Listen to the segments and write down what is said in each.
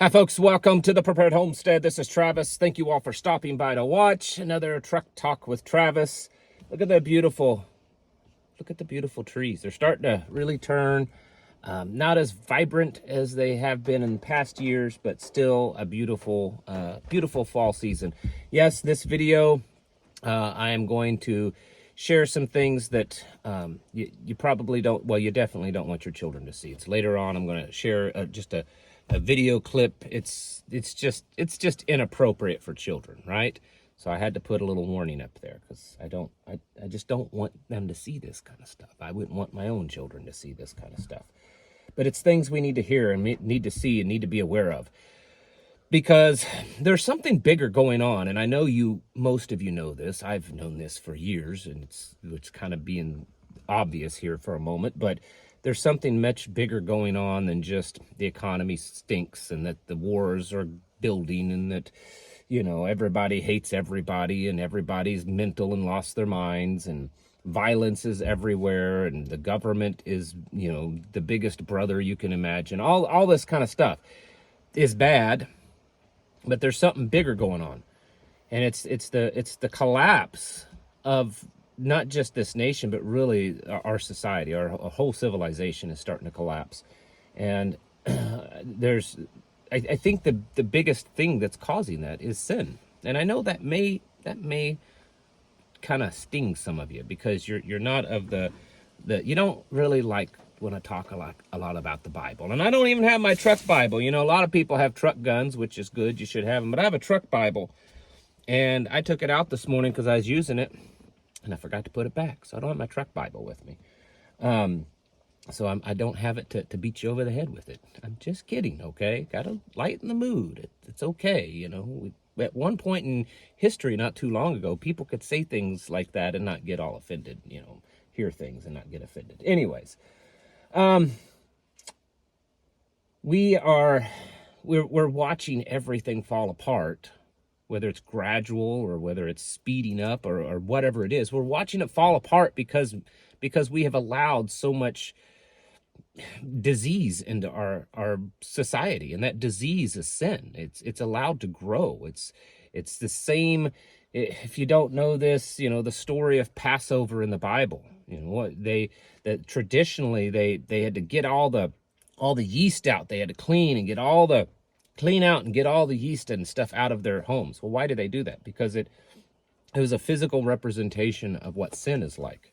Hi folks, welcome to the Prepared Homestead. This is Travis. Thank you all for stopping by to watch another truck talk with Travis. Look at the beautiful trees. They're starting to really turn. Not as vibrant as they have been in past years, but still a beautiful fall season. Yes, this video, I am going to share some things that you probably don't, well, you definitely don't want your children to see. It's later on. I'm going to share just a video clip. It's just inappropriate for children, right? So I had to put a little warning up there because I just don't want them to see this kind of stuff. I wouldn't want my own children to see this kind of stuff. But it's things we need to hear and need to see and need to be aware of, because there's something bigger going on. And I know most of you know this. I've known this for years, and it's kind of being obvious here for a moment, but there's something much bigger going on than just the economy stinks and that the wars are building and that, everybody hates everybody and everybody's mental and lost their minds and violence is everywhere and the government is, the biggest brother you can imagine. All this kind of stuff is bad, but there's something bigger going on. And it's the collapse of not just this nation, but really our society, our whole civilization is starting to collapse. And I think the biggest thing that's causing that is sin. And I know that may kind of sting some of you because you're not of the you don't really like when I talk a lot about the Bible. And I don't even have my truck Bible. A lot of people have truck guns, which is good. You should have them. But I have a truck Bible. And I took it out this morning because I was using it. And I forgot to put it back, so I don't have my truck Bible with me. So I don't have it to beat you over the head with it. I'm just kidding, okay? Got to lighten the mood. It's okay, at one point in history, not too long ago, people could say things like that and not get all offended, hear things and not get offended. Anyways, we're watching everything fall apart. Whether it's gradual or whether it's speeding up or whatever it is, we're watching it fall apart because we have allowed so much disease into our society, and that disease is sin. It's allowed to grow. It's the same. If you don't know this, the story of Passover in the Bible. That traditionally they had to get all the yeast out. They had to clean out and get all the yeast and stuff out of their homes. Well, why did they do that? Because it was a physical representation of what sin is like.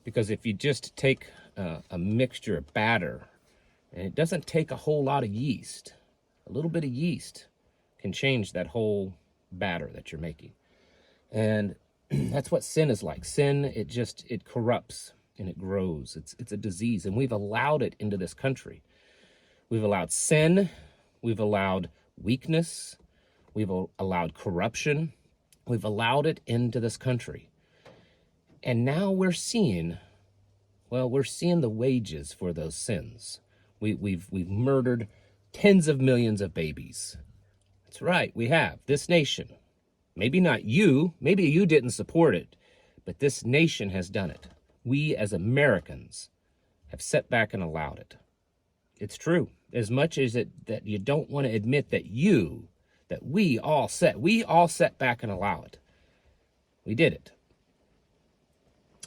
Because if you just take a mixture of batter, and it doesn't take a whole lot of yeast, a little bit of yeast can change that whole batter that you're making. And that's what sin is like. Sin, it corrupts and it grows. It's a disease, and we've allowed it into this country. We've allowed sin. We've allowed weakness. We've allowed corruption. We've allowed it into this country. And now we're seeing the wages for those sins. We've murdered tens of millions of babies. That's right, we have. This nation. Maybe not you. Maybe you didn't support it. But this nation has done it. We as Americans have sat back and allowed it. It's true. As much as that you don't want to admit that we all sat back and allow it. We did it.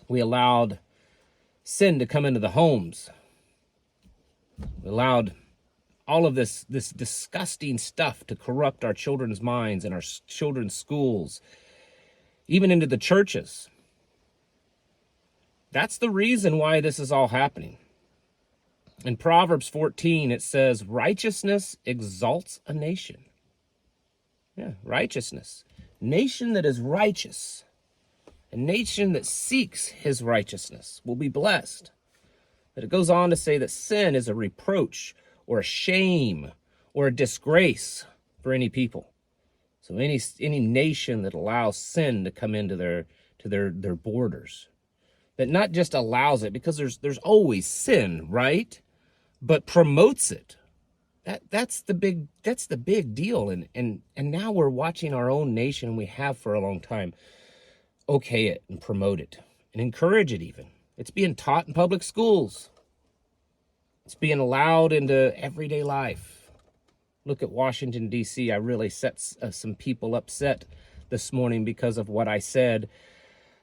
We allowed sin to come into the homes. We allowed all of this disgusting stuff to corrupt our children's minds and our children's schools, even into the churches. That's the reason why this is all happening. In Proverbs 14, it says, righteousness exalts a nation. Yeah, righteousness. Nation that is righteous, a nation that seeks his righteousness will be blessed. But it goes on to say that sin is a reproach or a shame or a disgrace for any people. So any nation that allows sin to come into their borders, that not just allows it, because there's always sin, right? But promotes it. That's the big deal. And now we're watching our own nation, and we have for a long time, okay it and promote it and encourage it even. It's being taught in public schools. It's being allowed into everyday life. Look at Washington, D.C. I really set some people upset this morning because of what I said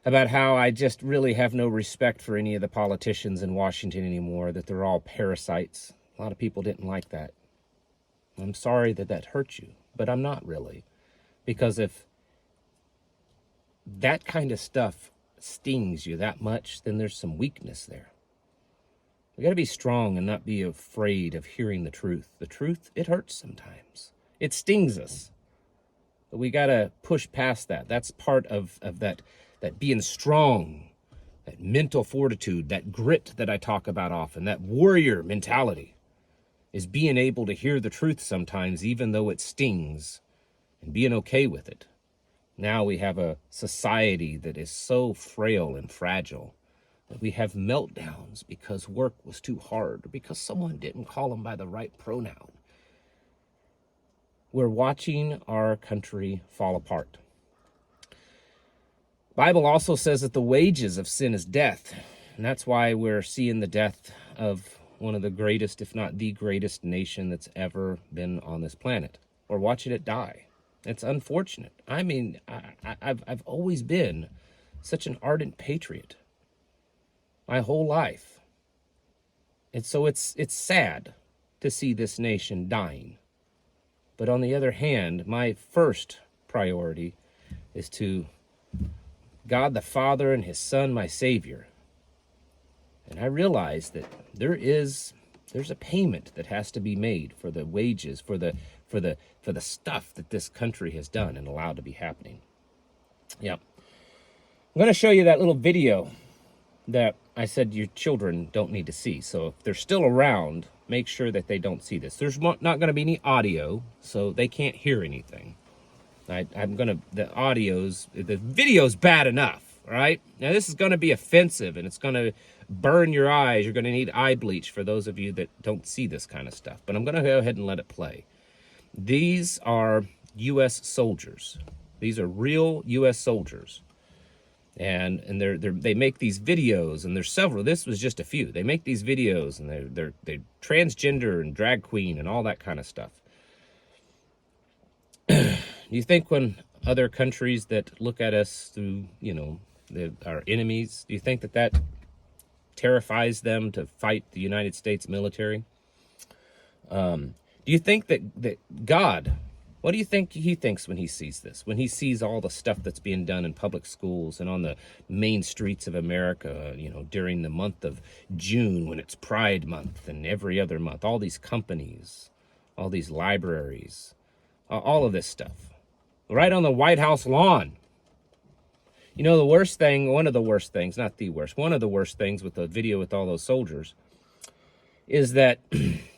about how I just really have no respect for any of the politicians in Washington anymore, that they're all parasites. A lot of people didn't like that. I'm sorry that that hurt you, but I'm not really. Because if that kind of stuff stings you that much, then there's some weakness there. We got to be strong and not be afraid of hearing the truth. The truth, it hurts sometimes. It stings us. But we got to push past that. That's part of that being strong, that mental fortitude, that grit that I talk about often, that warrior mentality, is being able to hear the truth sometimes, even though it stings, and being okay with it. Now we have a society that is so frail and fragile that we have meltdowns because work was too hard or because someone didn't call them by the right pronoun. We're watching our country fall apart. The Bible also says that the wages of sin is death, and that's why we're seeing the death of one of the greatest, if not the greatest nation that's ever been on this planet. We're watching it die. It's unfortunate. I mean, I've always been such an ardent patriot my whole life. And so it's sad to see this nation dying. But on the other hand, my first priority is to God the Father and his Son, my Savior. And I realize that there's a payment that has to be made for the wages, for the stuff that this country has done and allowed to be happening. Yeah. I'm going to show you that little video that I said your children don't need to see. So if they're still around, make sure that they don't see this. There's not going to be any audio, so they can't hear anything. The video's bad enough, right? Now this is going to be offensive and it's going to burn your eyes. You're going to need eye bleach for those of you that don't see this kind of stuff. But I'm going to go ahead and let it play. These are U.S. soldiers. These are real U.S. soldiers. And they make these videos, and there's several. This was just a few. They make these videos, and they're transgender and drag queen and all that kind of stuff. Do you think when other countries that look at us through, our enemies, do you think that terrifies them to fight the United States military? Do you think that God, what do you think he thinks when he sees this? When he sees all the stuff that's being done in public schools and on the main streets of America, during the month of June when it's Pride Month and every other month, all these companies, all these libraries, all of this stuff, right on the White House lawn. The worst thing, one of the worst things, not the worst, one of the worst things with the video with all those soldiers is that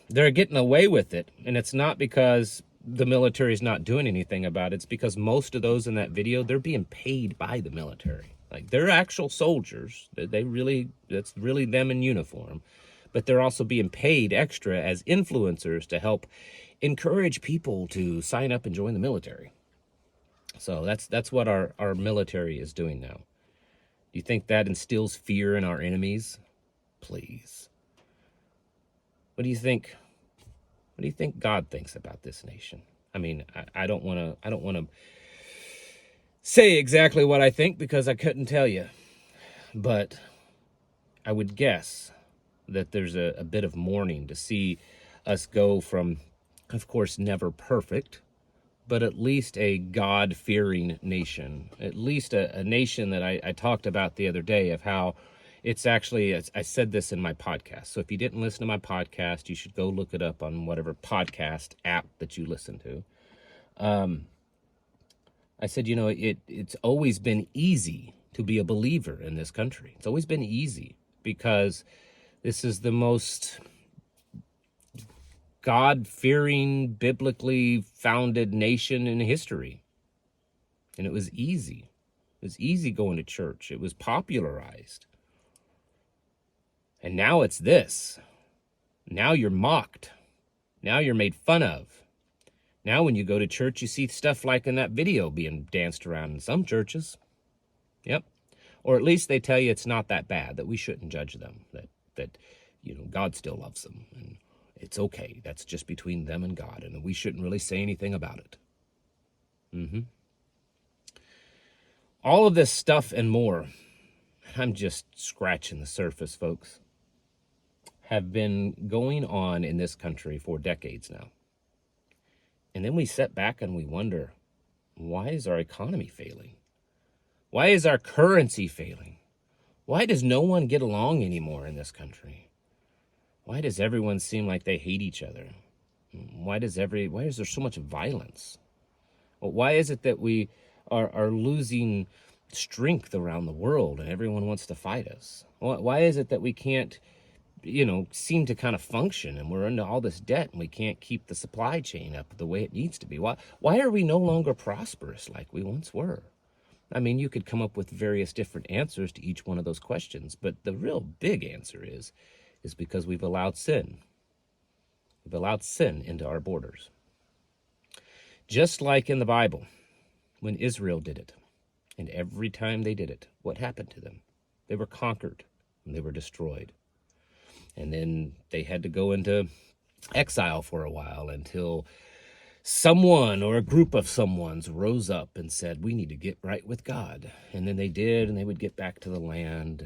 they're getting away with it. And it's not because the military is not doing anything about it. It's because most of those in that video, they're being paid by the military. Like, they're actual soldiers. That's really them in uniform. But they're also being paid extra as influencers to help encourage people to sign up and join the military. So that's what our military is doing now. Do you think that instills fear in our enemies? Please. What do you think? What do you think God thinks about this nation? I mean, I don't want to say exactly what I think because I couldn't tell you. But I would guess that there's a bit of mourning to see us go from, of course, never perfect, but at least a God-fearing nation. At least a nation that I talked about the other day of how it's actually, I said this in my podcast. So if you didn't listen to my podcast, you should go look it up on whatever podcast app that you listen to. I said, it's always been easy to be a believer in this country. It's always been easy because this is the most God-fearing, biblically founded nation in history. And it was easy. It was easy going to church. It was popularized. And now it's this. Now you're mocked. Now you're made fun of. Now when you go to church, you see stuff like in that video being danced around in some churches. Yep. Or at least they tell you it's not that bad, that we shouldn't judge them, that God still loves them. And it's okay. That's just between them and God, and we shouldn't really say anything about it. All of this stuff and more, I'm just scratching the surface, folks, have been going on in this country for decades now. And then we sit back and we wonder, why is our economy failing? Why is our currency failing? Why does no one get along anymore in this country? Why does everyone seem like they hate each other? Why is there so much violence? Why is it that we are losing strength around the world and everyone wants to fight us? Why is it that we can't, seem to kind of function, and we're into all this debt and we can't keep the supply chain up the way it needs to be? Why are we no longer prosperous like we once were? I mean, you could come up with various different answers to each one of those questions, but the real big answer is because we've allowed sin. We've allowed sin into our borders. Just like in the Bible, when Israel did it, and every time they did it, what happened to them? They were conquered and they were destroyed. And then they had to go into exile for a while until someone or a group of someones rose up and said, we need to get right with God. And then they did, and they would get back to the land.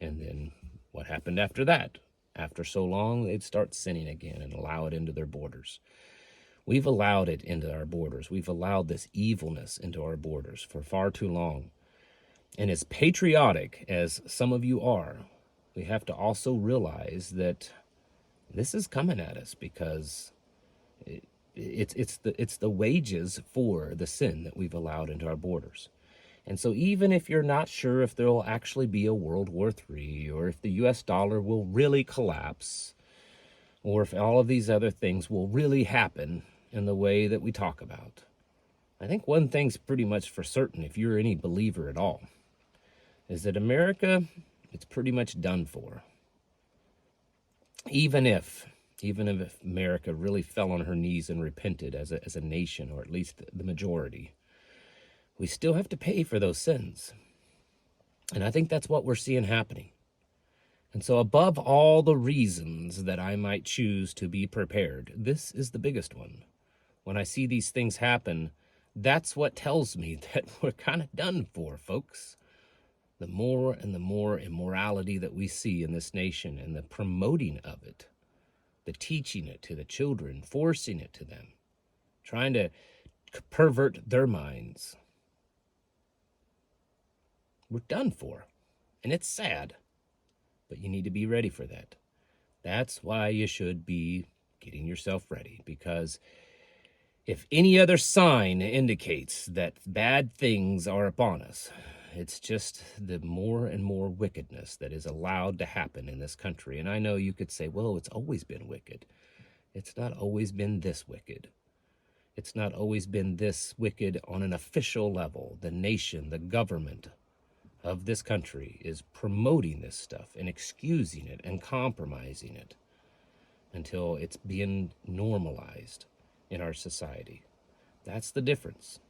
And then what happened after that? After so long, they'd start sinning again and allow it into their borders. We've allowed it into our borders. We've allowed this evilness into our borders for far too long. And as patriotic as some of you are, we have to also realize that this is coming at us, because it's the wages for the sin that we've allowed into our borders. And so even if you're not sure if there will actually be a World War III, or if the US dollar will really collapse, or if all of these other things will really happen in the way that we talk about, I think one thing's pretty much for certain, if you're any believer at all, is that America, it's pretty much done for. Even if America really fell on her knees and repented as a nation, or at least the majority, we still have to pay for those sins. And I think that's what we're seeing happening. And so above all the reasons that I might choose to be prepared, this is the biggest one. When I see these things happen, that's what tells me that we're kind of done for, folks. The more and the more immorality that we see in this nation, and the promoting of it, the teaching it to the children, forcing it to them, trying to pervert their minds, we're done for. And it's sad, but you need to be ready for that. That's why you should be getting yourself ready, because if any other sign indicates that bad things are upon us, it's just the more and more wickedness that is allowed to happen in this country. And I know you could say, well, it's always been wicked. It's not always been this wicked. It's not always been this wicked on an official level. The nation, the government of this country is promoting this stuff and excusing it and compromising it until it's being normalized in our society. That's the difference.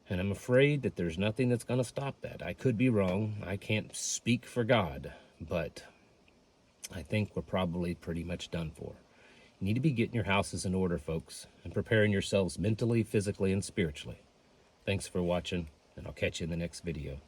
And I'm afraid that there's nothing that's going to stop that. I could be wrong. I can't speak for God, but I think we're probably pretty much done for. You need to be getting your houses in order, folks, and preparing yourselves mentally, physically, and spiritually. Thanks for watching, and I'll catch you in the next video.